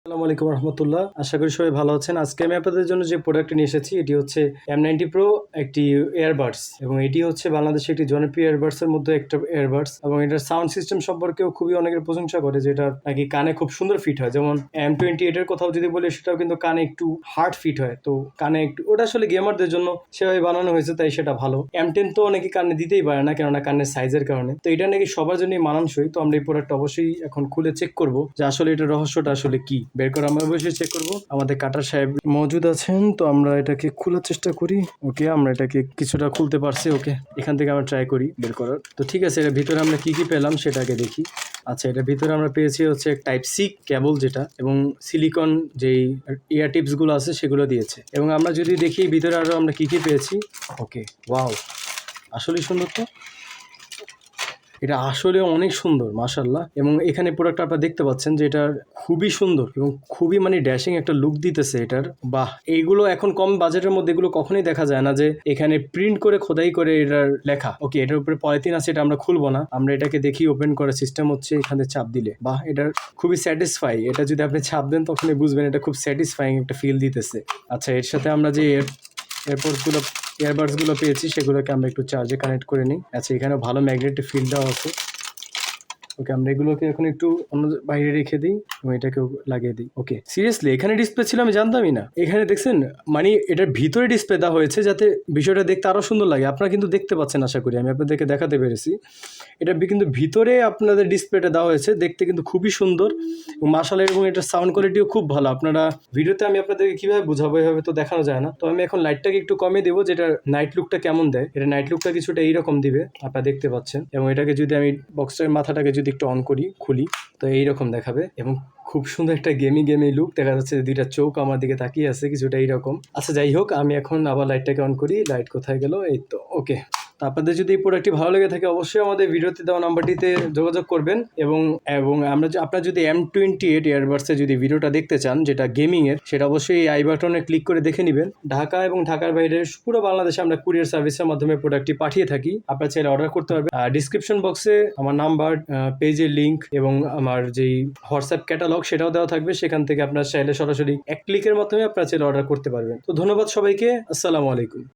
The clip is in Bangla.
আসসালামু আলাইকুম রহমতুল্লাহ। আশা করি সবাই ভালো আছেন। আজকে আমি আপনাদের জন্য যে প্রোডাক্টটি নিয়ে এসেছি এটি হচ্ছে M90 Pro একটি ইয়ারবাডস, এবং এটি হচ্ছে বাংলাদেশে একটি জনপ্রিয় ইয়ারবাডসের মধ্যে একটা ইয়ারবাডস, এবং এটার সাউন্ড সিস্টেম সম্পর্কেও খুবই অনেকের প্রশংসা করে, যেটা নাকি কানে খুব সুন্দর ফিট হয়। যেমন M28 এর কথাও যদি বলি, সেটাও কিন্তু কানে একটু হার্ড ফিট হয়, তো কানে একটু ওটা আসলে গেমারদের জন্য সেভাবে বানানো হয়েছে, তাই সেটা ভালো। M10 তো অনেকে কানে দিতেই পারে না, কেননা কানের সাইজের কারণে, তো এটা নাকি সবার জন্যই মানানসই। তো আমরা এই প্রোডাক্ট অবশ্যই এখন খুলে চেক করব যে আসলে এটার রহস্যটা আসলে কি বের করে আমরা অবশ্যই চেক করব। আমাদের কাটার সাহেব মজুদ আছেন, তো আমরা এটাকে খোলার চেষ্টা করি। ওকে, আমরা এটাকে কিছুটা খুলতে পারছি। ওকে, এখান থেকে আমরা ট্রাই করি বের করার। তো ঠিক আছে, এর ভিতরে আমরা কি কি পেলাম সেটাকে দেখি। আচ্ছা, এটার ভিতরে আমরা পেয়েছি হচ্ছে টাইপ সি কেবল যেটা, এবং সিলিকন যেই ইয়ার টিপস গুলো আছে সেগুলো দিয়েছে। এবং আমরা যদি দেখি ভিতরে আরো আমরা কি কি পেয়েছি। ওকে, ওয়াও, আসলেই সুন্দর। তো এটা আসলে অনেক সুন্দর মাশাআল্লাহ। এবং এখানে প্রোডাক্ট আপনারা দেখতে পাচ্ছেন যে এটা খুবই সুন্দর এবং খুবই ড্যাশিং একটা লুক দিতেছে এটার। বাহ, এইগুলো এখন কম বাজেটের মধ্যে এগুলো কখনোই দেখা যায় না, যে এখানে প্রিন্ট করে খোদাই করে এটার লেখা। ওকে, এটার উপরে পলিথিন আছে, এটা আমরা খুলবো না। আমরা এটাকে দেখি ওপেন করার সিস্টেম হচ্ছে এখানে চাপ দিলে। বাহ, এটার খুবই স্যাটিসফাই। এটা যদি আপনি চাপ দেন তখনই বুঝবেন এটা খুব স্যাটিসফাইং একটা ফিল দিতেছে। আচ্ছা, এর সাথে আমরা যে এয়ারপোর্টসগুলো ইয়ারবাডসগুলো পেয়েছি সেগুলোকে আমরা একটু চার্জে কানেক্ট করে নিই। আচ্ছা, এখানে ভালো ম্যাগনেটিক ফিল্ডটাও আছে। ওকে, আমরা এগুলোকে এখন একটু অন্য বাইরে রেখে দিই এবং এটাকেও লাগিয়ে দিই। ওকে, সিরিয়াসলি এখানে ডিসপ্লে ছিল আমি জানতামই না। এখানে দেখছেন এটার ভিতরে ডিসপ্লে দেওয়া হয়েছে যাতে বিষয়টা দেখতে আরও সুন্দর লাগে। আপনারা কিন্তু দেখতে পাচ্ছেন, আশা করি আমি আপনাদেরকে দেখাতে পেরেছি। এটা কিন্তু ভিতরে আপনাদের ডিসপ্লেটা দেওয়া হয়েছে, দেখতে কিন্তু খুবই সুন্দর এবং মাশাআল্লাহ, এবং এটার সাউন্ড কোয়ালিটিও খুব ভালো। আপনারা ভিডিওতে আমি আপনাদেরকে কীভাবে বোঝাবো, এভাবে তো দেখানো যায় না। তো আমি এখন লাইটটাকে একটু কমিয়ে দেবো, যেটা নাইট লুকটা কেমন দেয়। এটা নাইট লুকটা কিছুটা এইরকম দিবে, আপনারা দেখতে পাচ্ছেন। এবং এটাকে যদি আমি বক্সের মাথাটাকে যদি একটু অন করি, খুলি, তো এইরকম দেখাবে এবং খুব সুন্দর একটা গেমি লুক দেখা যাচ্ছে। দুইটা চোখ আমার দিকে তাকিয়ে আছে কিছুটা এইরকম। আচ্ছা, যাই হোক, আমি এখন আবার লাইটটাকে অন করি। লাইট কোথায় গেল? এই তো। ওকে, তো আপনাদের যদি এই প্রোডাক্টটি ভালো লেগে থাকে অবশ্যই আমাদের ভিডিওতে দেওয়া নাম্বারটিতে যোগাযোগ করবেন। এবং আপনারা যদি M28 ইয়ারবাডসের যদি ভিডিওটা দেখতে চান, যেটা গেমিংয়ের, সেটা অবশ্যই আই বাটনে ক্লিক করে দেখে নেবেন। ঢাকা এবং ঢাকার বাইরে পুরো বাংলাদেশে আমরা কুরিয়ার সার্ভিসের মাধ্যমে প্রোডাক্টটি পাঠিয়ে থাকি। আপনারা চাইলে অর্ডার করতে পারবেন। ডিসক্রিপশন বক্সে আমার নাম্বার, পেজের লিঙ্ক এবং আমার যেই হোয়াটসঅ্যাপ ক্যাটালগ সেটাও দেওয়া থাকবে। সেখান থেকে আপনারা চাইলে সরাসরি এক ক্লিকের মাধ্যমে আপনারা চাইলে অর্ডার করতে পারবেন। তো ধন্যবাদ সবাইকে। আসসালামু আলাইকুম।